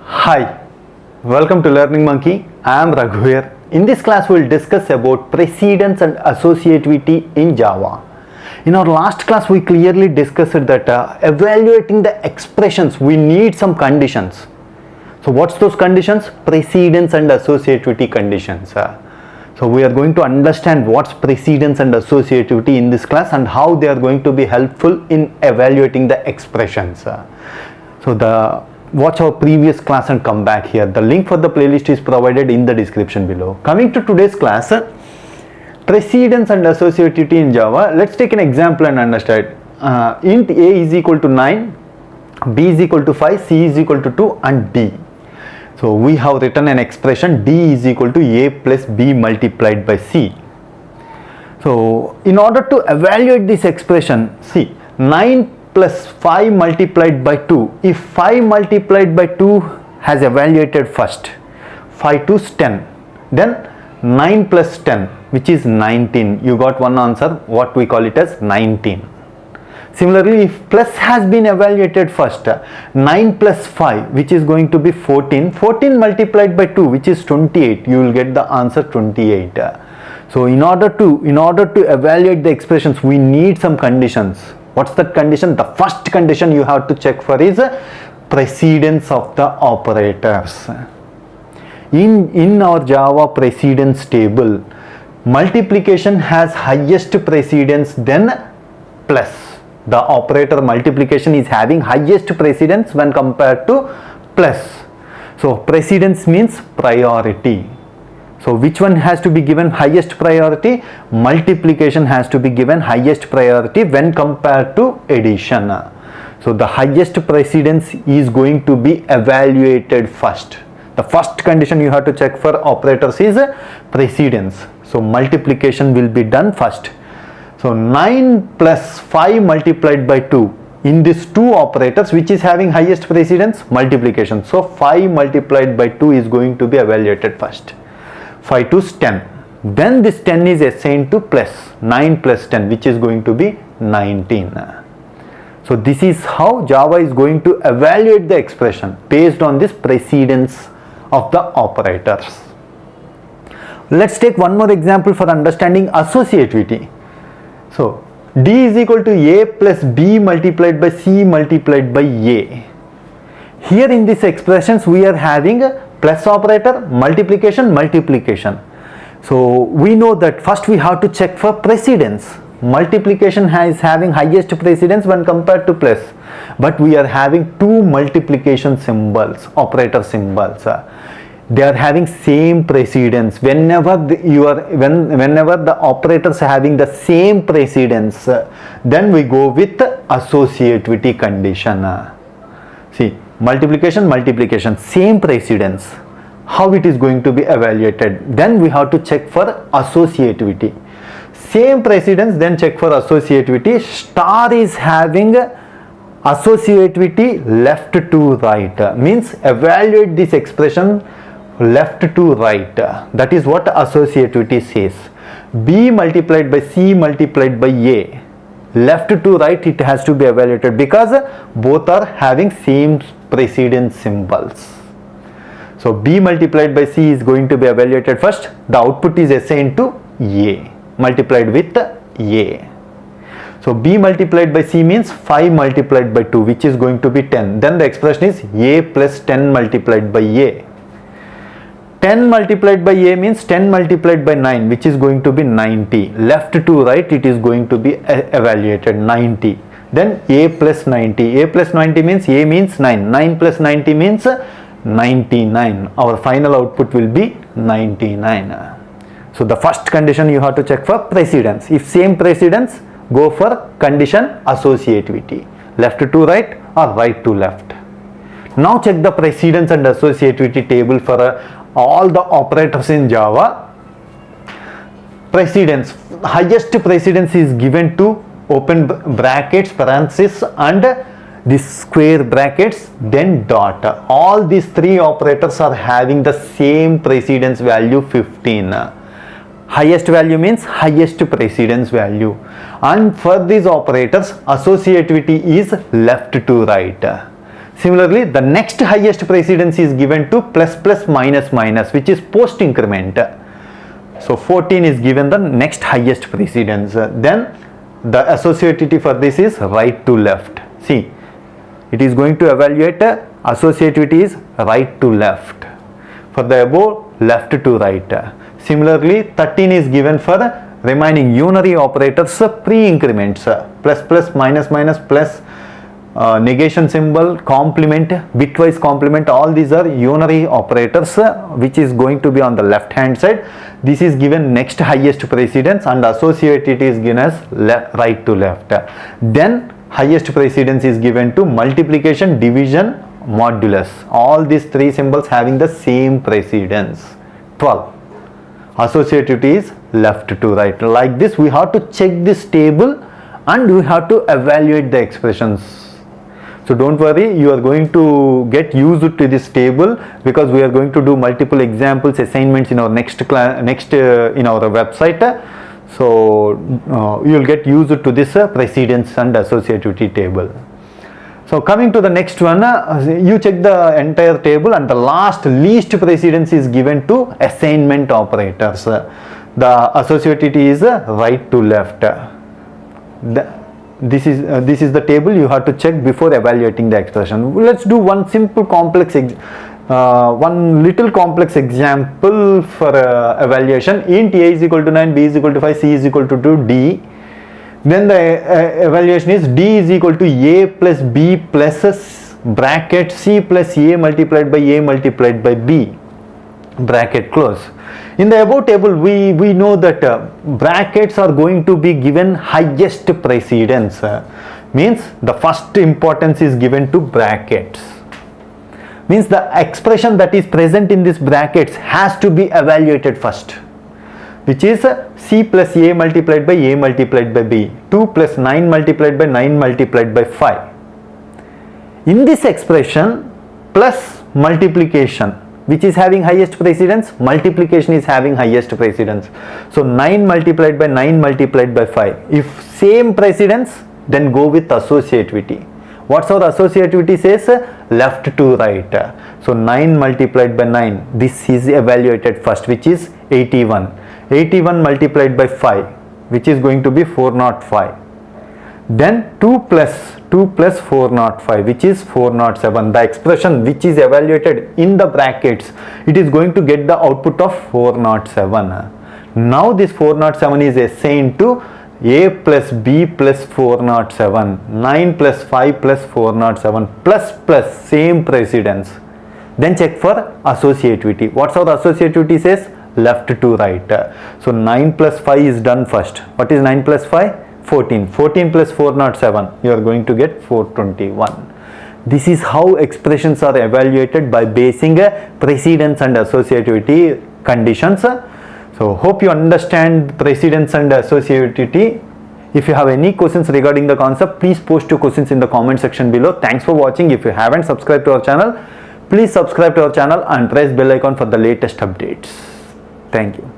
Hi, welcome to Learning Monkey. I am Raghu here. In this class, we will discuss about precedence and associativity in Java. In our last class, we clearly discussed that evaluating the expressions, we need some conditions. So, what's those conditions? Precedence and associativity conditions. So, we are going to understand what's precedence and associativity in this class and how they are going to be helpful in evaluating the expressions. Watch our previous class and come back here. The link for the playlist is provided in the description below. Coming to today's class, precedence and associativity in Java. Let's take an example and understand. Int a is equal to 9, b is equal to 5, c is equal to 2 and d. So we have written an expression d is equal to a plus b multiplied by c. So in order to evaluate this expression, see 9 plus 5 multiplied by 2. If 5 multiplied by 2 has evaluated first, 5 to 10, then 9 plus 10, which is 19. You got one answer, what we call it as 19. Similarly, if plus has been evaluated first, 9 plus 5, which is going to be 14. 14 multiplied by 2, which is 28. You will get the answer 28. So in order to evaluate the expressions, we need some conditions. What's that condition? The first condition you have to check for is precedence of the operators. In our Java precedence table, multiplication has highest precedence than plus. The operator multiplication is having highest precedence when compared to plus. So precedence means priority. So which one has to be given highest priority? Multiplication has to be given highest priority when compared to addition. So the highest precedence is going to be evaluated first. The first condition you have to check for operators is precedence. So multiplication will be done first. So 9 plus 5 multiplied by 2. In these two operators, which is having highest precedence? Multiplication. So 5 multiplied by 2 is going to be evaluated first. 5 to 10. Then this 10 is assigned to plus 9 plus 10, which is going to be 19. So this is how Java is going to evaluate the expression based on this precedence of the operators. Let's take one more example for understanding associativity. So d is equal to a plus b multiplied by c multiplied by a. Here in these expressions we are having a plus operator, multiplication. So we know that first we have to check for precedence. Multiplication is having highest precedence when compared to plus, but we are having two multiplication symbols, operator symbols. They are having same precedence. Whenever the operators are having the same precedence, then we go with associativity condition. See, multiplication, same precedence. How it is going to be evaluated? Then we have to check for associativity. Same precedence, then check for associativity. Star is having associativity left to right. Means evaluate this expression left to right. That is what associativity says. B multiplied by C multiplied by A. Left to right it has to be evaluated because both are having same precedence symbols. So b multiplied by c is going to be evaluated first. The output is assigned to a multiplied with a. So b multiplied by c means 5 multiplied by 2, which is going to be 10. Then the expression is a plus 10 multiplied by a. 10 multiplied by a means 10 multiplied by 9, which is going to be 90. Left to right it is going to be evaluated 90. Then a plus 90. A plus 90 means a means 9. 9 plus 90 means 99. Our final output will be 99. So the first condition you have to check for precedence. If same precedence, go for condition associativity. Left to right or right to left. Now check the precedence and associativity table for all the operators in Java. Precedence, highest precedence is given to open brackets, parenthesis and this square brackets, then dot. All these three operators are having the same precedence value 15. Highest value means highest precedence value, and for these operators associativity is left to right. Similarly, the next highest precedence is given to plus plus minus minus, which is post increment. So 14 is given the next highest precedence. Then the associativity for this is right to left. See, it is going to evaluate associativity is right to left. For the above, left to right. Similarly, 13 is given for remaining unary operators, pre-increments, plus plus minus minus plus negation symbol, complement, bitwise complement, all these are unary operators which is going to be on the left hand side. This is given next highest precedence and associativity is given as right to left. Then highest precedence is given to multiplication, division, modulus. All these three symbols having the same precedence. 12. Associativity is left to right. Like this, we have to check this table and we have to evaluate the expressions. So don't worry, you are going to get used to this table because we are going to do multiple examples, assignments in our next in our website. So you will get used to this precedence and associativity table. So coming to the next one, you check the entire table and the least precedence is given to assignment operators. The associativity is right to left. This is the table you have to check before evaluating the expression. Let's do one simple complex one little complex example for evaluation. Int a is equal to 9, b is equal to 5, c is equal to 2, d. Then the evaluation is d is equal to a plus b plus bracket c plus a multiplied by b, bracket close. In the above table, we know that brackets are going to be given highest precedence. Means the first importance is given to brackets. Means the expression that is present in this brackets has to be evaluated first, which is c plus a multiplied by b, 2 plus 9 multiplied by 9 multiplied by 5. In this expression, plus multiplication, which is having highest precedence, multiplication is having highest precedence. So 9 multiplied by 9 multiplied by 5. If same precedence, then go with associativity. What's our associativity says? Left to right. So 9 multiplied by 9, this is evaluated first, which is 81. 81 multiplied by 5, which is going to be 405. Then 2 plus 405, which is 407. The expression which is evaluated in the brackets, it is going to get the output of 407. Now this 407 is assigned to a plus b plus 407, 9 plus 5 plus 407 plus same precedence. Then check for associativity. What's our associativity says? Left to right. So 9 plus 5 is done first. What is 9 plus 5? 14. 14 plus 407, you are going to get 421. This is how expressions are evaluated by basing precedence and associativity conditions. So hope you understand precedence and associativity. If you have any questions regarding the concept, please post your questions in the comment section below. Thanks for watching. If you haven't subscribed to our channel, please subscribe to our channel and press bell icon for the latest updates. Thank you.